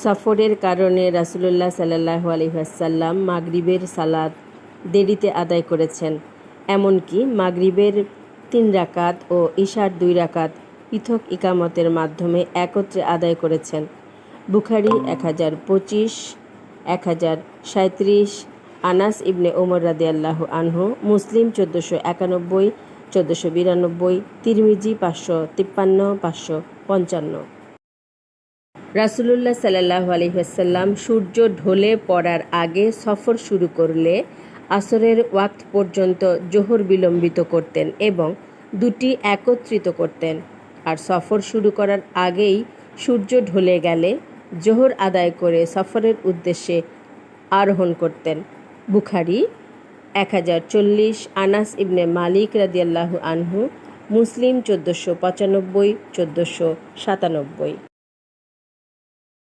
সফরের কারণে রাসূলুল্লাহ সাল্লাল্লাহু আলাইহি ওয়াসাল্লাম মাগরিবের সালাত দেরিতে আদায় করেছেন। এমনকি মাগরিবের 3 রাকাত ও ইশার 2 রাকাত পৃথক ইকামতের মাধ্যমে একত্রে আদায় করেছেন। বুখারী 1025, 1037, আনাস ইবনে ওমর রাদিয়াল্লাহু আনহু, মুসলিম 1491, 1492, তিরমিজি 553, 555। রাসূলুল্লাহ সাল্লাল্লাহু আলাইহি ওয়াসাল্লাম সূর্য ঢলে পড়ার আগে সফর শুরু করলে আসরের ওয়াক্ত পর্যন্ত জোহর বিলম্বিত করতেন এবং দুটি একত্রিত করতেন, আর সফর শুরু করার আগেই সূর্য ঢলে গেলে জোহর আদায় করে সফরের উদ্দেশ্যে আরোহণ করতেন। বুখারী 1040, আনাস ইবনে মালিক রাদিয়াল্লাহু আনহু, মুসলিম 1495, 1497।